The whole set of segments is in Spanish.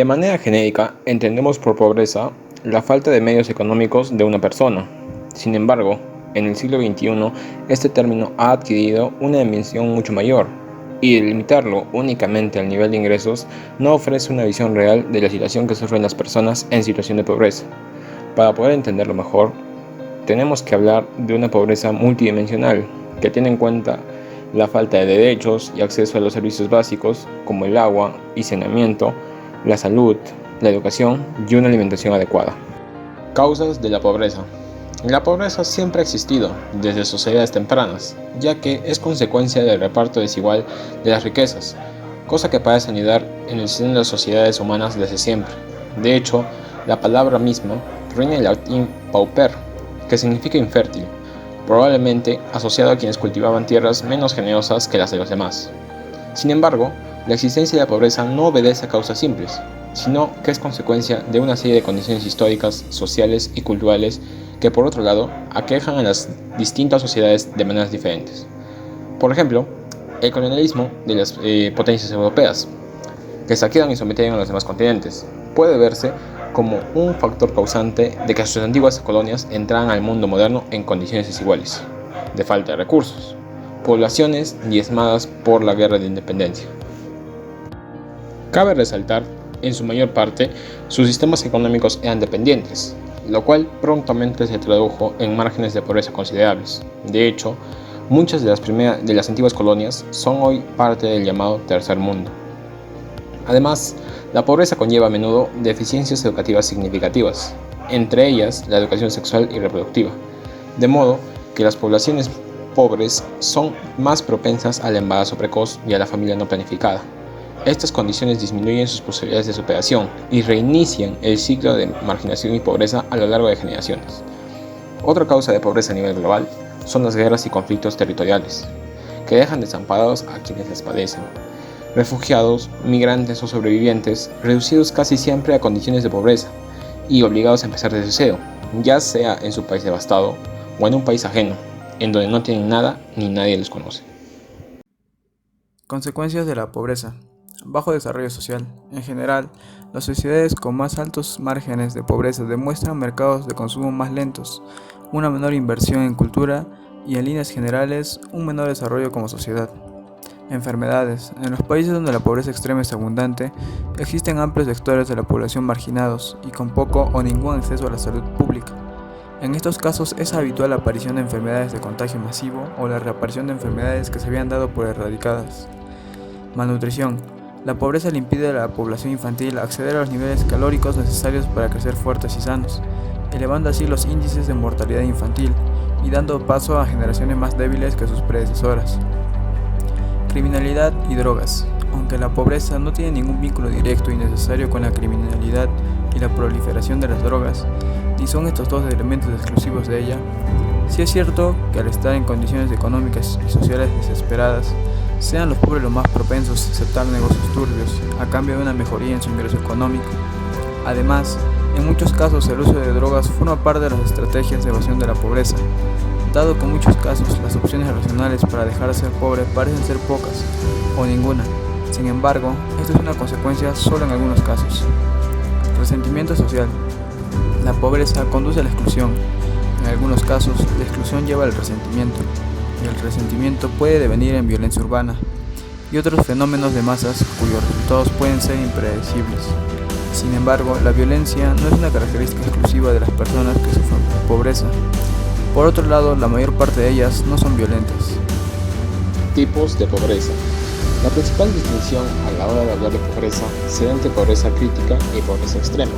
De manera genérica, entendemos por pobreza la falta de medios económicos de una persona. Sin embargo, en el siglo XXI, este término ha adquirido una dimensión mucho mayor, y limitarlo únicamente al nivel de ingresos no ofrece una visión real de la situación que sufren las personas en situación de pobreza. Para poder entenderlo mejor, tenemos que hablar de una pobreza multidimensional, que tiene en cuenta la falta de derechos y acceso a los servicios básicos como el agua y saneamiento, la salud, la educación y una alimentación adecuada. Causas de la pobreza. La pobreza siempre ha existido desde sociedades tempranas, ya que es consecuencia del reparto desigual de las riquezas, cosa que parece anidar en el seno de las sociedades humanas desde siempre. De hecho, la palabra misma proviene del latín pauper, que significa infértil, probablemente asociado a quienes cultivaban tierras menos generosas que las de los demás. Sin embargo, la existencia de la pobreza no obedece a causas simples, sino que es consecuencia de una serie de condiciones históricas, sociales y culturales que, por otro lado, aquejan a las distintas sociedades de maneras diferentes. Por ejemplo, el colonialismo de las potencias europeas, que saquearon y sometieron a los demás continentes, puede verse como un factor causante de que sus antiguas colonias entraran al mundo moderno en condiciones desiguales, de falta de recursos, poblaciones diezmadas por la guerra de independencia. Cabe resaltar, en su mayor parte, sus sistemas económicos eran dependientes, lo cual prontamente se tradujo en márgenes de pobreza considerables. De hecho, muchas de las antiguas colonias son hoy parte del llamado Tercer Mundo. Además, la pobreza conlleva a menudo deficiencias educativas significativas, entre ellas la educación sexual y reproductiva, de modo que las poblaciones pobres son más propensas al embarazo precoz y a la familia no planificada. Estas condiciones disminuyen sus posibilidades de superación y reinician el ciclo de marginación y pobreza a lo largo de generaciones. Otra causa de pobreza a nivel global son las guerras y conflictos territoriales, que dejan desamparados a quienes las padecen. Refugiados, migrantes o sobrevivientes, reducidos casi siempre a condiciones de pobreza y obligados a empezar desde cero, ya sea en su país devastado o en un país ajeno, en donde no tienen nada ni nadie los conoce. Consecuencias de la pobreza. Bajo desarrollo social. En general, las sociedades con más altos márgenes de pobreza demuestran mercados de consumo más lentos, una menor inversión en cultura y, en líneas generales, un menor desarrollo como sociedad. Enfermedades. En los países donde la pobreza extrema es abundante, existen amplios sectores de la población marginados y con poco o ningún acceso a la salud pública. En estos casos es habitual la aparición de enfermedades de contagio masivo o la reaparición de enfermedades que se habían dado por erradicadas. Malnutrición. La pobreza le impide a la población infantil acceder a los niveles calóricos necesarios para crecer fuertes y sanos, elevando así los índices de mortalidad infantil y dando paso a generaciones más débiles que sus predecesoras. Criminalidad y drogas. Aunque la pobreza no tiene ningún vínculo directo y necesario con la criminalidad y la proliferación de las drogas, ni son estos dos elementos exclusivos de ella, sí es cierto que al estar en condiciones económicas y sociales desesperadas, sean los pobres los más propensos a aceptar negocios turbios a cambio de una mejoría en su ingreso económico. Además, en muchos casos el uso de drogas forma parte de las estrategias de evasión de la pobreza, dado que en muchos casos las opciones racionales para dejar de ser pobre parecen ser pocas o ninguna. Sin embargo, esto es una consecuencia solo en algunos casos. Resentimiento social. La pobreza conduce a la exclusión. En algunos casos, la exclusión lleva al resentimiento, y el resentimiento puede devenir en violencia urbana y otros fenómenos de masas cuyos resultados pueden ser impredecibles. Sin embargo, la violencia no es una característica exclusiva de las personas que sufren pobreza. Por otro lado, la mayor parte de ellas no son violentas. Tipos de pobreza. La principal distinción a la hora de hablar de pobreza se da entre pobreza crítica y pobreza extrema,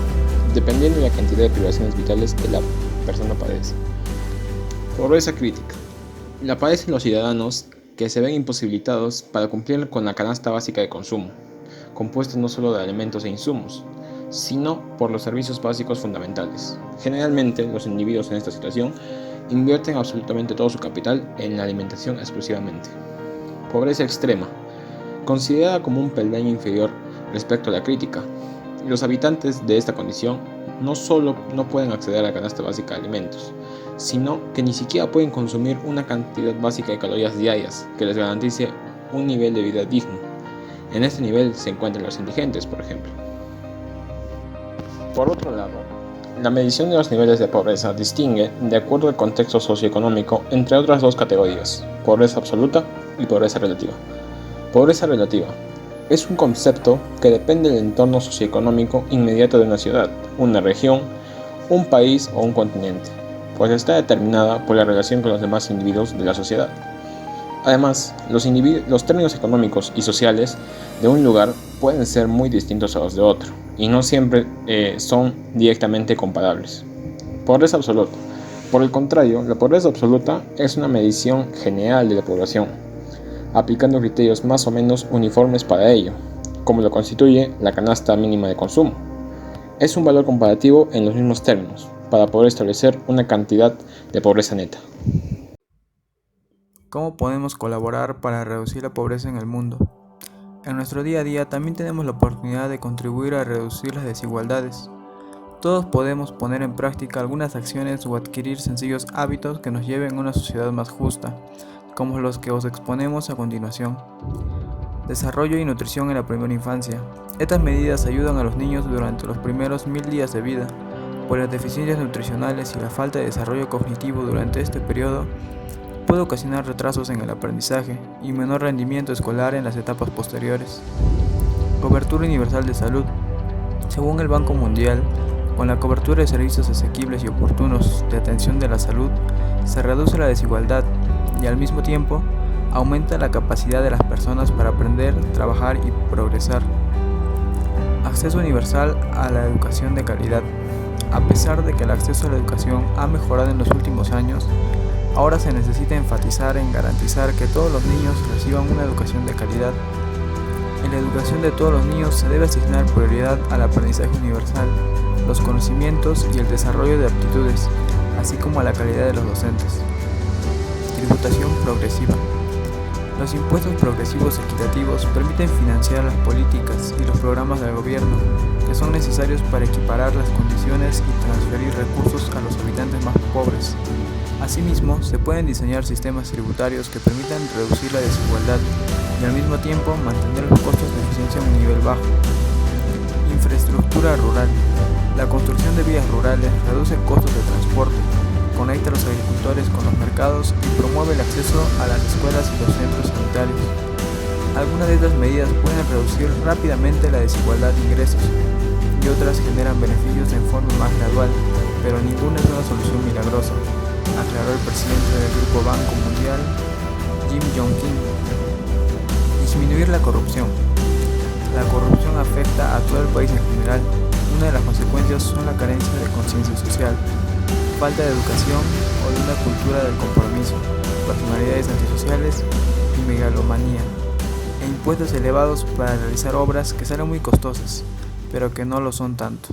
dependiendo de la cantidad de privaciones vitales que la persona padece. Pobreza crítica. La padecen los ciudadanos que se ven imposibilitados para cumplir con la canasta básica de consumo, compuesta no solo de alimentos e insumos, sino por los servicios básicos fundamentales. Generalmente, los individuos en esta situación invierten absolutamente todo su capital en la alimentación exclusivamente. Pobreza extrema. Considerada como un peldaño inferior respecto a la crítica, los habitantes de esta condición no solo no pueden acceder a la canasta básica de alimentos, sino que ni siquiera pueden consumir una cantidad básica de calorías diarias que les garantice un nivel de vida digno. En este nivel se encuentran los indigentes, por ejemplo. Por otro lado, la medición de los niveles de pobreza distingue, de acuerdo al contexto socioeconómico, entre otras dos categorías: pobreza absoluta y pobreza relativa. Pobreza relativa es un concepto que depende del entorno socioeconómico inmediato de una ciudad, una región, un país o un continente, pues está determinada por la relación con los demás individuos de la sociedad. Además, los términos económicos y sociales de un lugar pueden ser muy distintos a los de otro, y no siempre son directamente comparables. Pobreza absoluta. Por el contrario, la pobreza absoluta es una medición general de la población, aplicando criterios más o menos uniformes para ello, como lo constituye la canasta mínima de consumo. Es un valor comparativo en los mismos términos, para poder establecer una cantidad de pobreza neta. ¿Cómo podemos colaborar para reducir la pobreza en el mundo? En nuestro día a día también tenemos la oportunidad de contribuir a reducir las desigualdades. Todos podemos poner en práctica algunas acciones o adquirir sencillos hábitos que nos lleven a una sociedad más justa, como los que os exponemos a continuación. Desarrollo y nutrición en la primera infancia. Estas medidas ayudan a los niños durante los primeros 1000 días de vida, pues las deficiencias nutricionales y la falta de desarrollo cognitivo durante este periodo puede ocasionar retrasos en el aprendizaje y menor rendimiento escolar en las etapas posteriores. Cobertura universal de salud. Según el Banco Mundial, con la cobertura de servicios asequibles y oportunos de atención de la salud, se reduce la desigualdad y al mismo tiempo aumenta la capacidad de las personas para aprender, trabajar y progresar. Acceso universal a la educación de calidad. A pesar de que el acceso a la educación ha mejorado en los últimos años, ahora se necesita enfatizar en garantizar que todos los niños reciban una educación de calidad. En la educación de todos los niños se debe asignar prioridad al aprendizaje universal, los conocimientos y el desarrollo de aptitudes, así como a la calidad de los docentes. Tributación progresiva. Los impuestos progresivos equitativos permiten financiar las políticas y los programas del gobierno que son necesarios para equiparar las condiciones y transferir recursos a los habitantes más pobres. Asimismo, se pueden diseñar sistemas tributarios que permitan reducir la desigualdad y al mismo tiempo mantener los costos de eficiencia a un nivel bajo. Infraestructura rural. La construcción de vías rurales reduce costos de transporte, conecta a los agricultores con los mercados y promueve el acceso a las escuelas y los centros sanitarios. Algunas de estas medidas pueden reducir rápidamente la desigualdad de ingresos y otras generan beneficios en forma más gradual, pero ninguna es una solución milagrosa, aclaró el presidente del Grupo Banco Mundial, Jim Yong-kim. Disminuir la corrupción. La corrupción afecta a todo el país en general. Una de las consecuencias son la carencia de conciencia social, falta de educación o de una cultura del compromiso, personalidades antisociales y megalomanía, e impuestos elevados para realizar obras que salen muy costosas, pero que no lo son tanto.